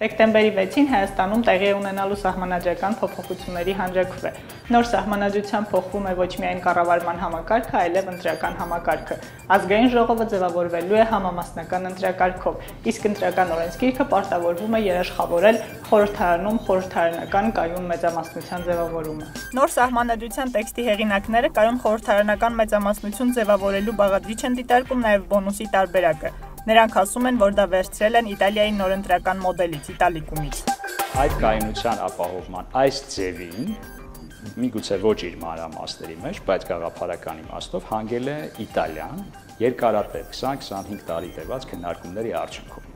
Դեկտեմբերի 6-ին Հայաստանում տեղի ունենալու սահմանադրական փոփոխությունների հանրաքվե։ Նոր սահմանադրությամբ փոխվում է ոչ միայն կառավարման համակարգը, այլև ընտրական համակարգը։ Ազգային ժողովը ձևավորվելու է համամասնական ընտրակարգով, իսկ ընտրական օրենսգիրքը պարտավորվում է երաշխավորել խորհրդարանում խորհրդարանական կայուն մեծամասնության ձևավորումը։ Նոր սահմանադրության տեքստի հեղինակները կայուն խորհրդարանական մեծամասնություն ձևավորելու բաղադրիչ են դիտարկում նաև բոնուսի տարբերակը։ Նրանք ասում են, որ դա վերցրել են Իտալիայի նոր ընտրական մոդելից, Իտալիկումից։ Այդ կայունության ապահովման այս ձևին, միգուցե ոչ իր մանրամասների մեջ, բայց գաղափարական իմաստով հանգել է Իտալիան երկարատև 20-25 տարի տևած քննարկումների արդյունքում։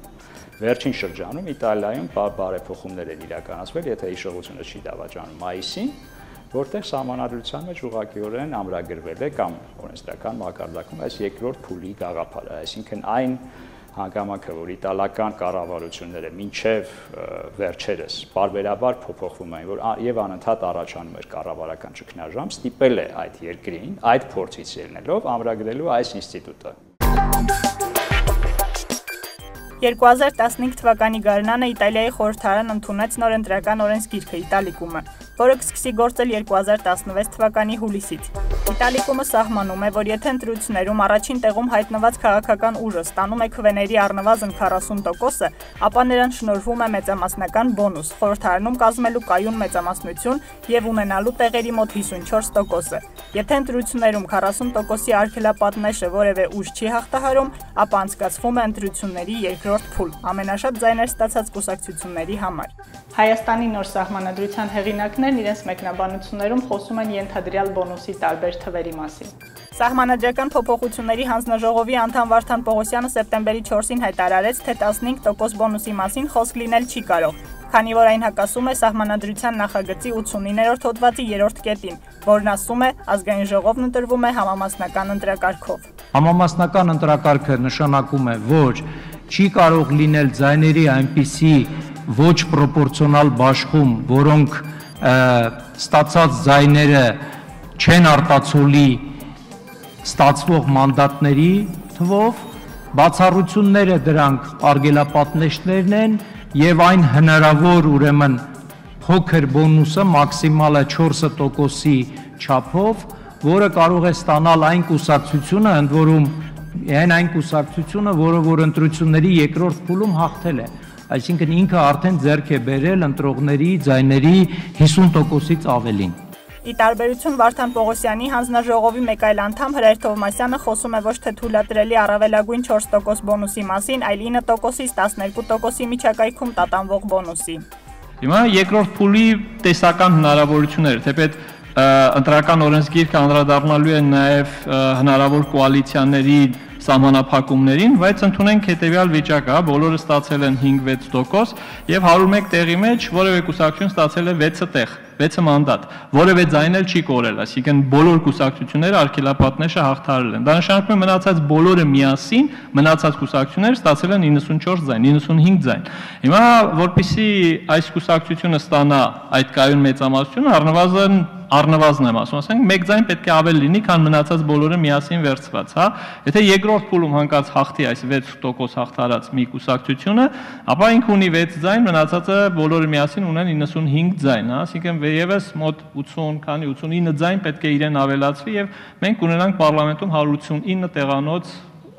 Վերջին շրջանում Իտալիայում բարեփոխումներ են իրականացվել, եթե հիշողությունը չի դավաճանում մայիսին, որտեղ սահմանադրության մեջ ուղղակիորեն ամրագրվել է կամ օրենսդրական մակարդակում այս երկրորդ փուլի գաղափարը, այսինքն այն հանգամանքը, որ իտալական կառավարությունները մինչև վերջերս պարբերաբար փոփոխվում էին, որ եւ անընդհատ առաջանում էր կառավարական ճգնաժամ, ստիպել է այդ երկրին այդ փորձից ելնելով ամրագրելու այս ինստիտուտը։ 2015 թվականի գարնանը Իտալիայի խորհրդարան ընդունեց նոր ընտրական օրենսգիրքը Իտալիկումը, որը կսկսի գործել 2016 թվականի հուլիսից։ Իտալիկումը սահմանում է, որ եթե ընտրություններում առաջին տեղում հայտնված քաղաքական ուժը ստանում է քվեների առնվազն 40%-ը, ապա նրան շնորհվում է մեծամասնական բոնուս, խորհրդարանում կազմելու կայուն մեծամասնություն եւ ունենալու տեղերի մոտ 54%-ը։ Եթե ընտրություններում 40%-ի արգելապատնեշը որևէ ուժ չի հաղթահարում, ապա անցկացվում է ընտրությունների երկրորդ փուլ, ամենաշատ ձայներ ստացած կուսակցությունների համար։ Հայաստանի նոր սահմանադրության հեղինակներն իրենց մեկնաբանություններում խոսում են ենթադրյալ բոնուսի տարբեր թվերի մասին։ Սահմանադրական փոփոխությունների հանձնաժողովի անդամ Վարդան Պողոսյանը սեպտեմբերի 4-ին հայտարարեց, թե 15% բոնուսի մասին խոսք լինել չի կարող, քանի որ այն հակասում է սահմանադրության նախագծի 89-րդ հոդվածի 3-րդ կետին, որն ասում է, ազգային ժողովն ընտրվում է համամասնական ընտրակարգով։ Համամասնական ընտրակարգը նշանակում է, որ չի կարող լինել ձայների այնպիսի ոչ պրոպորցիոնալ բաշխում, որոնք ստացած ձայները չեն արտացոլի ստացվող մանդատների թվով, բացառությունները դրանք արգելապատնեշներն են եւ այն հնարավոր ուրեմն փոքր բոնուսը մաքսիմալը 4%-ի չափով, որը կարող է ստանալ այն կուսակցությունը, ընդ որում այն կուսակցությունը, որը որ ընտրությունների երկրորդ փուլում հաղթել է, այսինքն ինքը արդեն ձեռք է բերել ընտրողների ձայների 50%-ից ավելին։ Ի տարբերություն Վարդան Պողոսյանի հանձնաժողովի մեկ այլ անդամ Հրայր Թովմասյանը խոսում է ոչ թե թույլատրելի առավելագույն 4% բոնուսի մասին, այլ 9%-ից 12%-ի միջակայքում տատանվող բոնուսի։ Հիմա երկրորդ փուլի տեսական հնարավորությունները, թեպետ ընտրական օրենսգիրքը անդրադառնալու է նաև հնարավոր կոալիցիաների սահմանափակումներին, բայց ընդունենք հետևյալ վիճակը, բոլորը ստացել են 5-6% եւ 101 տեղի մեջ որևէ կուսակցություն ստացել է 6 տեղ, 6 մանդատ, որևէ ձայն էլ չի կորել, այսինքն բոլոր կուսակցությունները արգելապատնեշը հաղթահարել են։ Դա նշանակում է մնացած բոլորը միասին, մնացած կուսակցությունները ստացել են 94 ձայն, 95 ձայն։ Հիմա որpիսի այս կուսակցությունը ստանա այդ կայուն մեծամասնությունը, առնվազն եմ ասում, ասենք մեկ ձայն պետք է ավել լինի, քան մնացած բոլորը միասին վերցված, հա։ Եթե երկրորդ փուլում հանկարծ հաղթի այս 6% հաղթարած մի կուսակցությունը, ապա ինքը ունի 6 ձայն, մնացածը բոլորը միասին ունեն 95 ձայն, հա, այսինքն եւս մոտ 80, քանի 89 ձայն պետք է իրեն ավելացվի եւ մենք ունենանք պարլամենտում 189 տեղանոց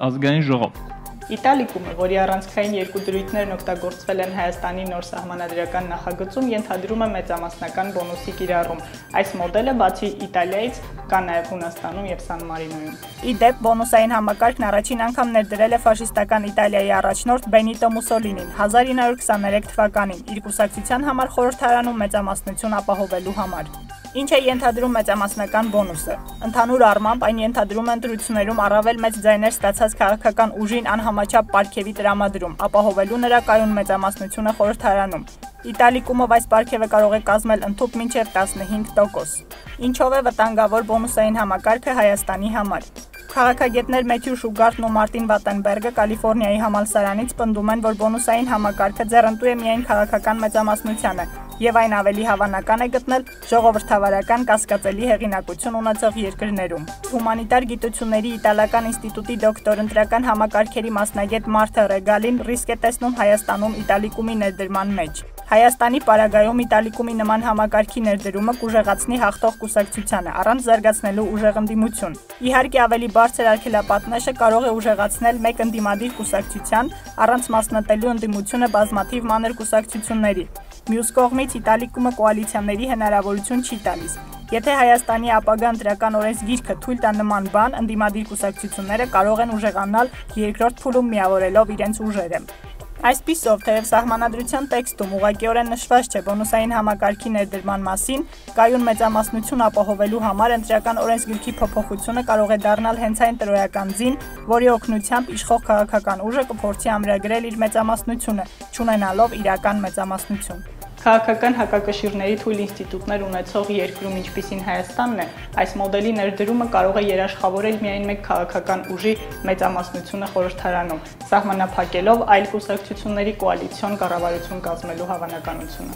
ազգային ժողով։ Իտալիկումը, որի առանցքային երկու դրույթներն օգտագործվել են Հայաստանի նոր սահմանադրական նախագծում, ենթադրում է մեծամասնական բոնուսի կիրառում։ Այս մոդելը բացի Իտալիայից կա նաև Հունաստանում եւ Սան Մարինոյում։ Ի դեպ, բոնուսային համակարգն առաջին անգամ ներդրել է ֆաշիստական Իտալիայի առաջնորդ Բենիտո Մուսոլինին 1923 թվականին իր կուսակցության համար խորհրդարանում մեծամասնություն ապահովելու համար։ Ինչ է ենթադրում մեծամասնական բոնուսը։ Ընդհանուր առմամբ այն ենթադրում է ընտրություններում առավել մեծ ձայներ ստացած քաղաքական ուժին անհամաչափ պարգևի տրամադրում, ապահովելու նրա կայուն մեծամասնությունը խորհրդարանում։ Իտալիկումով այս պարգևը կարող է կազմել ընդհանուր մինչև 15%։ Ինչով է վտանգավոր բոնուսային համակարգը Հայաստանի համար։ Քաղաքագետներ Մեթյու Շուգարտն ու Մարտին Վատենբերգը Կալիֆոռնիայի համալսարանից պնդում են, որ բոնուսային համակարգը ձեռնտու է միայն քաղաքական մեծամասնությանը եւ այն ավելի հավանական է գտնել ժողովրդավարական կասկածելի հեղինակություն ունեցող երկրներում։ Հումանիտար գիտությունների իտալական ինստիտուտի դոկտոր ընտրական համակարգերի մասնագետ Մարթա Ռեգալին ռիսկ է տեսնում Հայաստանում Իտալիկումի ներդրման մեջ։ Հայաստանի պարագայում Իտալիկումի նման համակարգի ներդրումը կուժեղացնի հաղթող կուսակցությանը, առանց զարգացնելու ուժեղ ընդդիմություն։ Իհարկե, ավելի բարձր արգելապատնեշը կարող է ուժեղացնել մեկ ընդդիմադիր կուսակցության, առանց մասնատելու ընդդիմությունը բազմաթիվ մանր կուսակցությունների։ Մյուս կողմից Իտալիկումը կոալիցիաների հնարավորություն չի տալիս։ Եթե Հայաստանի ապագա ընտրական օրենսգիրքը թույլ տա նման բան, ընդդիմադիր կուսակցությունները կարող են ուժեղանալ երկրորդ փուլում միավորելով իրենց ուժերը։ Այսպիսով, թեև սահմանադրության տեքստում ուղղակիորեն նշված չէ բոնուսային համակարգի ներդրման մասին, կայուն մեծամասնություն ապահովելու համար ընտրական օրենսգիրքի փոփոխությունը կարող է դառնալ հենց այն տրոյական ձին, որի օգնությամբ իշխող քաղաքական ուժը կփորձի ամրագրել իր մեծամասնությունը, չունենալով իրական մեծամասնություն։ Քաղաքական հակակշիռների թույլ ինստիտուտներ ունեցող երկրում, ինչպիսին Հայաստանն է, այս մոդելի ներդրումը կարող է երաշխավորել միայն մեկ քաղաքական ուժի մեծամասնությունը խորհրդարանում, սահմանափակելով այլ կուսակցությունների կոալիցիոն կառավարություն կազմելու հավանականությունը։